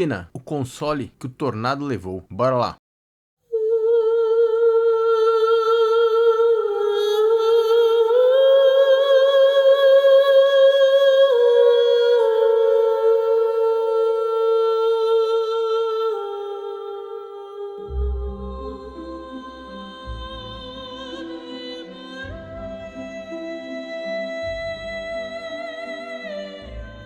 Dina, o console que o tornado levou. Bora lá.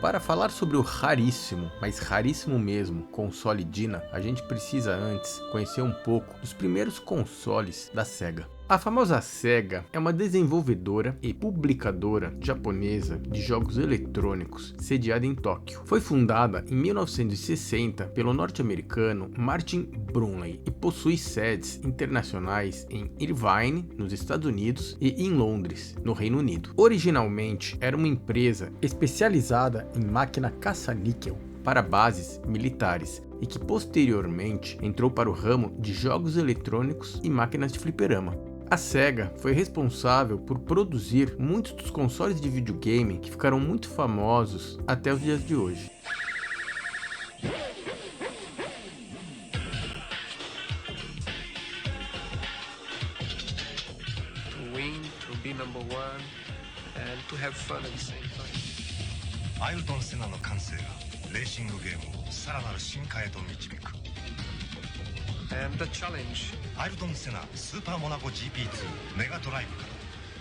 Para falar sobre o raríssimo, mas raríssimo mesmo, console Dina, a gente precisa antes conhecer um pouco dos primeiros consoles da Sega. A famosa Sega é uma desenvolvedora e publicadora japonesa de jogos eletrônicos sediada em Tóquio. Foi fundada em 1960 pelo norte-americano Martin Brunley e possui sedes internacionais em Irvine, nos Estados Unidos, e em Londres, no Reino Unido. Originalmente era uma empresa especializada em máquina caça-níquel para bases militares e que posteriormente entrou para o ramo de jogos eletrônicos e máquinas de fliperama. A Sega foi responsável por produzir muitos dos consoles de videogame que ficaram muito famosos até os dias de hoje. To win, to be number one, and to have fun at the same time. アイルトン・セナの感性がレーシングゲームをさらなる進化へと導く。 And the challenge. アイルトン・セナスーパーモナコ GP2 メガドライブか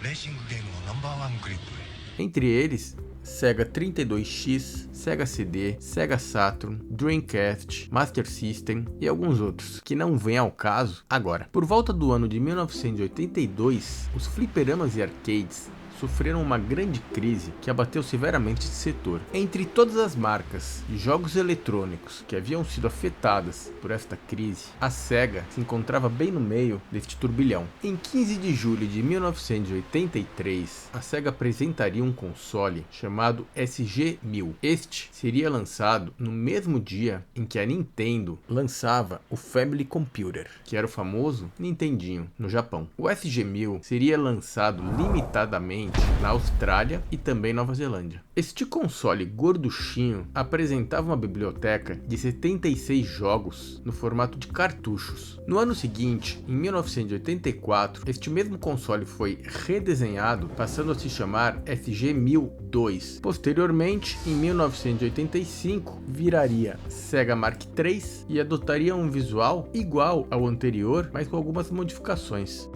らレーシングゲームのナンバーワングリッドへ。 Entre eles, Sega 32X, Sega CD, Sega Saturn, Dreamcast, Master System e alguns outros, que não vêm ao caso agora. Por volta do ano de 1982, os fliperamas e arcades sofreram uma grande crise que abateu severamente esse setor. Entre todas as marcas de jogos eletrônicos que haviam sido afetadas por esta crise, a Sega se encontrava bem no meio deste turbilhão. Em 15 de julho de 1983, a Sega apresentaria um console chamado SG-1000. Este seria lançado no mesmo dia em que a Nintendo lançava o Family Computer, que era o famoso Nintendinho no Japão. O SG-1000 seria lançado limitadamente na Austrália e também Nova Zelândia. Este console gorduchinho apresentava uma biblioteca de 76 jogos no formato de cartuchos. No ano seguinte, em 1984, este mesmo console foi redesenhado, passando a se chamar SG-1002. Posteriormente, em 1985, viraria Sega Mark III e adotaria um visual igual ao anterior, mas com algumas modificações.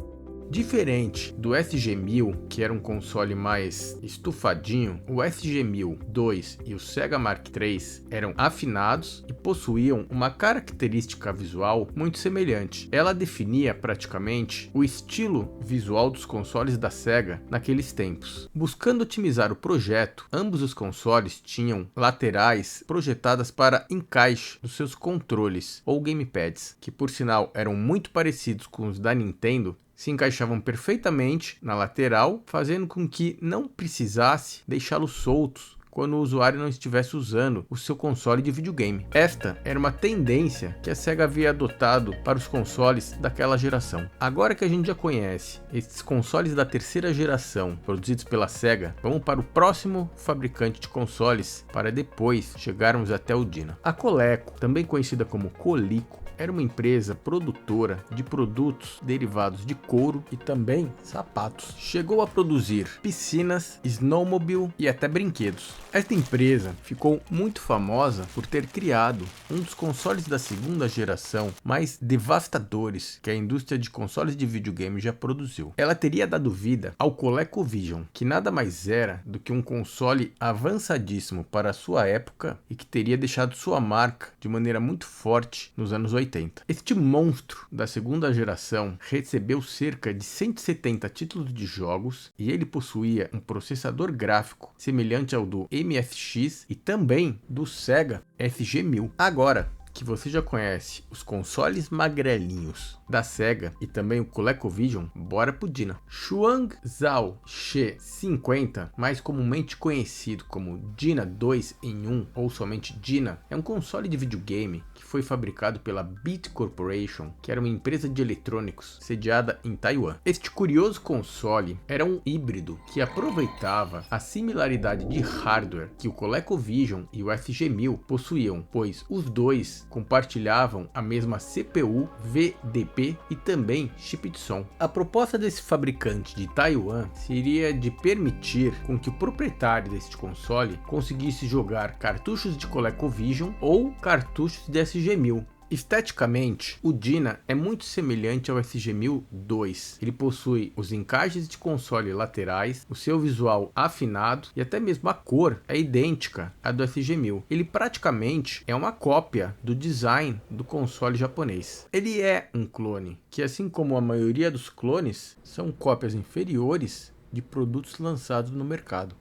Diferente do SG-1000, que era um console mais estufadinho, o SG-1002 e o Sega Mark III eram afinados e possuíam uma característica visual muito semelhante. Ela definia praticamente o estilo visual dos consoles da Sega naqueles tempos. Buscando otimizar o projeto, ambos os consoles tinham laterais projetadas para encaixe dos seus controles ou gamepads, que por sinal eram muito parecidos com os da Nintendo, se encaixavam perfeitamente na lateral, fazendo com que não precisasse deixá-los soltos quando o usuário não estivesse usando o seu console de videogame. Esta era uma tendência que a Sega havia adotado para os consoles daquela geração. Agora que a gente já conhece esses consoles da terceira geração produzidos pela Sega, vamos para o próximo fabricante de consoles para depois chegarmos até o Dina. A Coleco, também conhecida como Coleco, era uma empresa produtora de produtos derivados de couro e também sapatos. Chegou a produzir piscinas, snowmobile e até brinquedos. Esta empresa ficou muito famosa por ter criado um dos consoles da segunda geração mais devastadores que a indústria de consoles de videogame já produziu. Ela teria dado vida ao ColecoVision, que nada mais era do que um console avançadíssimo para a sua época e que teria deixado sua marca de maneira muito forte nos anos 80. Este monstro da segunda geração recebeu cerca de 170 títulos de jogos e ele possuía um processador gráfico semelhante ao do MSX e também do Sega SG-1000. Agora que você já conhece os consoles magrelinhos da SEGA e também o ColecoVision, bora pro Dyna. Xuan Zhao She 50, mais comumente conhecido como Dyna 2 em 1 ou somente Dyna, é um console de videogame que foi fabricado pela Beat Corporation, que era uma empresa de eletrônicos sediada em Taiwan. Este curioso console era um híbrido que aproveitava a similaridade de hardware que o ColecoVision e o SG-1000 possuíam, pois os dois compartilhavam a mesma CPU, VDP e também chip de som. A proposta desse fabricante de Taiwan seria de permitir com que o proprietário deste console conseguisse jogar cartuchos de ColecoVision ou cartuchos de SG-1000. Esteticamente, o Dyna é muito semelhante ao SG-1000-2. Ele possui os encaixes de console laterais, o seu visual afinado e até mesmo a cor é idêntica à do SG-1000. Ele praticamente é uma cópia do design do console japonês. Ele é um clone, que assim como a maioria dos clones, são cópias inferiores de produtos lançados no mercado.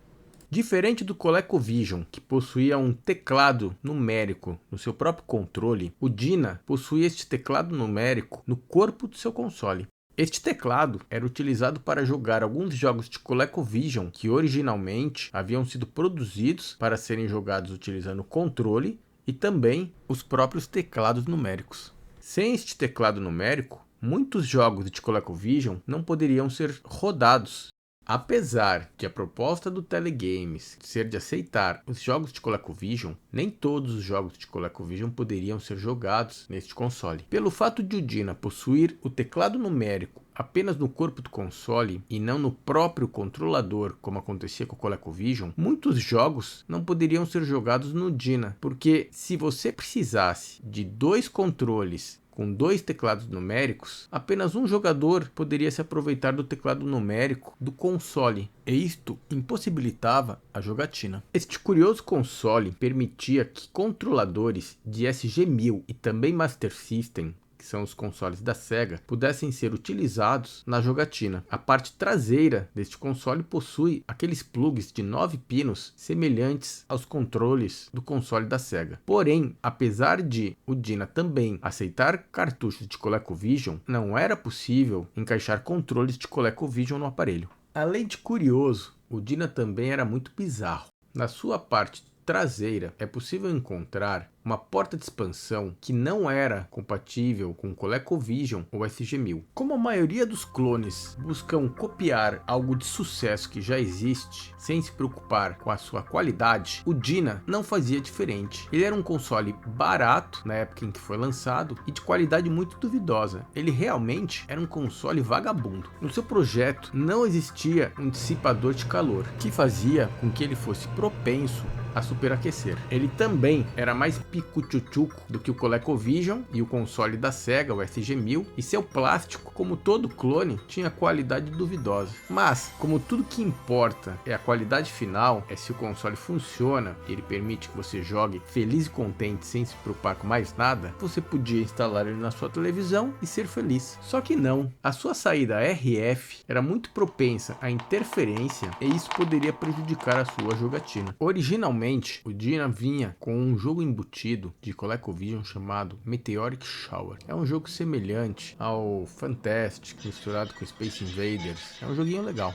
Diferente do ColecoVision, que possuía um teclado numérico no seu próprio controle, o Dyna possuía este teclado numérico no corpo do seu console. Este teclado era utilizado para jogar alguns jogos de ColecoVision que originalmente haviam sido produzidos para serem jogados utilizando o controle e também os próprios teclados numéricos. Sem este teclado numérico, muitos jogos de ColecoVision não poderiam ser rodados. Apesar de a proposta do Telegames ser de aceitar os jogos de ColecoVision, nem todos os jogos de ColecoVision poderiam ser jogados neste console. Pelo fato de o Dyna possuir o teclado numérico apenas no corpo do console e não no próprio controlador, como acontecia com o ColecoVision, muitos jogos não poderiam ser jogados no Dyna, porque se você precisasse de dois controles com dois teclados numéricos, apenas um jogador poderia se aproveitar do teclado numérico do console, e isto impossibilitava a jogatina. Este curioso console permitia que controladores de SG-1000 e também Master System, que são os consoles da SEGA, pudessem ser utilizados na jogatina. A parte traseira deste console possui aqueles plugs de 9 pinos semelhantes aos controles do console da SEGA. Porém, apesar de o Dyna também aceitar cartuchos de ColecoVision, não era possível encaixar controles de ColecoVision no aparelho. Além de curioso, o Dyna também era muito bizarro. Na sua parte traseira é possível encontrar uma porta de expansão que não era compatível com o ColecoVision ou SG-1000. Como a maioria dos clones buscam copiar algo de sucesso que já existe, sem se preocupar com a sua qualidade, o Dyna não fazia diferente. Ele era um console barato na época em que foi lançado e de qualidade muito duvidosa. Ele realmente era um console vagabundo. No seu projeto não existia um dissipador de calor, que fazia com que ele fosse propenso a superaquecer. Ele também era mais pico-tchutchuco do que o ColecoVision e o console da SEGA, o SG-1000, e seu plástico, como todo clone, tinha qualidade duvidosa. Mas, como tudo que importa é a qualidade final, é se o console funciona e ele permite que você jogue feliz e contente sem se preocupar com mais nada, você podia instalar ele na sua televisão e ser feliz. Só que não, a sua saída RF era muito propensa à interferência e isso poderia prejudicar a sua jogatina. Originalmente, o Dyna vinha com um jogo embutido de ColecoVision chamado Meteoric Shower. É um jogo semelhante ao Fantastic misturado com Space Invaders. É um joguinho legal.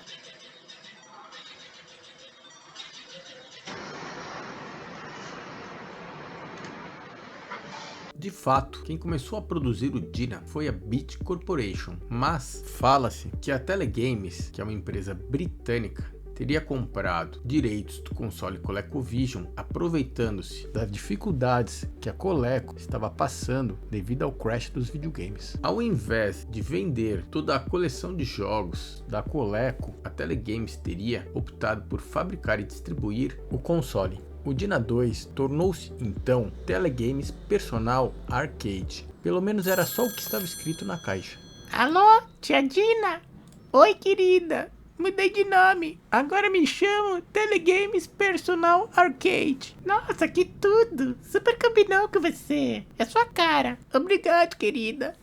De fato, quem começou a produzir o Dyna foi a Beat Corporation, mas fala-se que a Telegames, que é uma empresa britânica, teria comprado direitos do console ColecoVision, aproveitando-se das dificuldades que a Coleco estava passando devido ao crash dos videogames. Ao invés de vender toda a coleção de jogos da Coleco, a Telegames teria optado por fabricar e distribuir o console. O Dyna 2 tornou-se então Telegames Personal Arcade. Pelo menos era só o que estava escrito na caixa. Alô, tia Dyna? Oi, querida. Mudei de nome. Agora me chamo Telegames Personal Arcade. Nossa, que tudo. Super combinou com você. É sua cara. Obrigado, querida.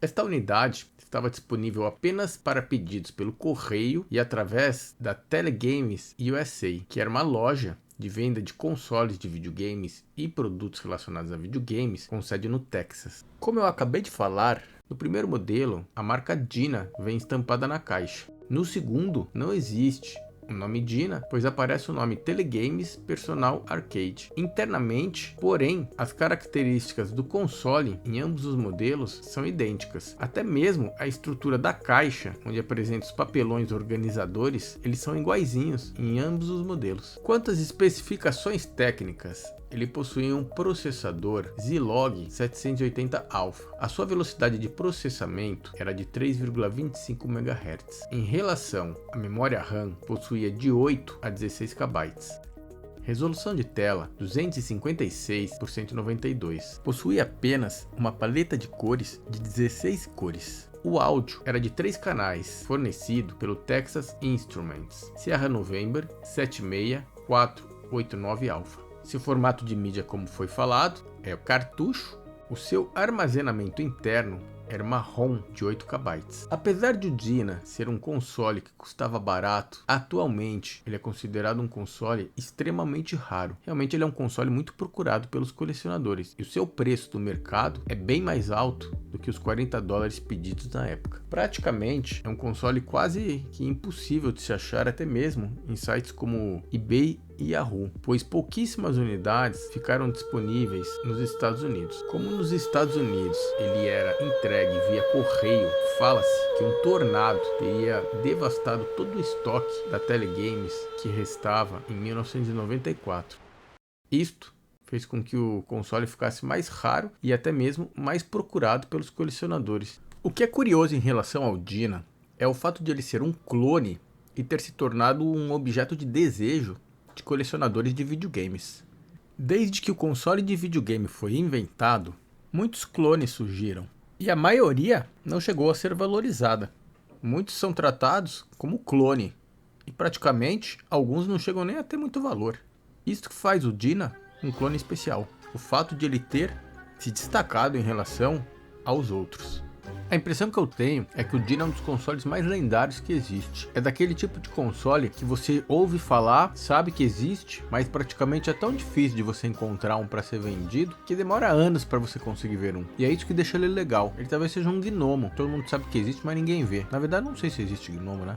Esta unidade estava disponível apenas para pedidos pelo correio e através da Telegames USA, que era uma loja de venda de consoles de videogames e produtos relacionados a videogames com sede no Texas. Como eu acabei de falar, No primeiro modelo, a marca Dyna vem estampada na caixa. No segundo, não existe o nome Dyna, pois aparece o nome Telegames Personal Arcade. Internamente, porém, as características do console em ambos os modelos são idênticas. Até mesmo a estrutura da caixa, onde apresenta os papelões organizadores, eles são iguaizinhos em ambos os modelos. Quanto às especificações técnicas, ele possui um processador Zilog 780 Alpha. A sua velocidade de processamento era de 3,25 MHz. Em relação à memória RAM, possuía de 8 a 16 KB. Resolução de tela 256 por 192. Possuía apenas uma paleta de cores de 16 cores. O áudio era de 3 canais, fornecido pelo Texas Instruments Sierra November 76489 Alpha. Seu formato de mídia, como foi falado, é o cartucho. O seu armazenamento interno era uma ROM de 8 KB. Apesar de o Dyna ser um console que custava barato, atualmente ele é considerado um console extremamente raro. Realmente ele é um console muito procurado pelos colecionadores e o seu preço do mercado é bem mais alto do que os $40 pedidos na época. Praticamente é um console quase que impossível de se achar até mesmo em sites como eBay e Yahoo, pois pouquíssimas unidades ficaram disponíveis nos Estados Unidos. Como nos Estados Unidos ele era entregue via correio, fala-se que um tornado teria devastado todo o estoque da Telegames que restava em 1994. Isto fez com que o console ficasse mais raro e até mesmo mais procurado pelos colecionadores. O que é curioso em relação ao Dyna é o fato de ele ser um clone e ter se tornado um objeto de desejo de colecionadores de videogames. Desde que o console de videogame foi inventado, muitos clones surgiram e a maioria não chegou a ser valorizada. Muitos são tratados como clone e praticamente alguns não chegam nem a ter muito valor. Isso que faz o Dyna um clone especial, o fato de ele ter se destacado em relação aos outros. A impressão que eu tenho é que o Dyna é um dos consoles mais lendários que existe. É daquele tipo de console que você ouve falar, sabe que existe, mas praticamente é tão difícil de você encontrar um para ser vendido que demora anos para você conseguir ver um. E é isso que deixa ele legal. Ele talvez seja um gnomo. Todo mundo sabe que existe, mas ninguém vê. Na verdade, não sei se existe gnomo, né?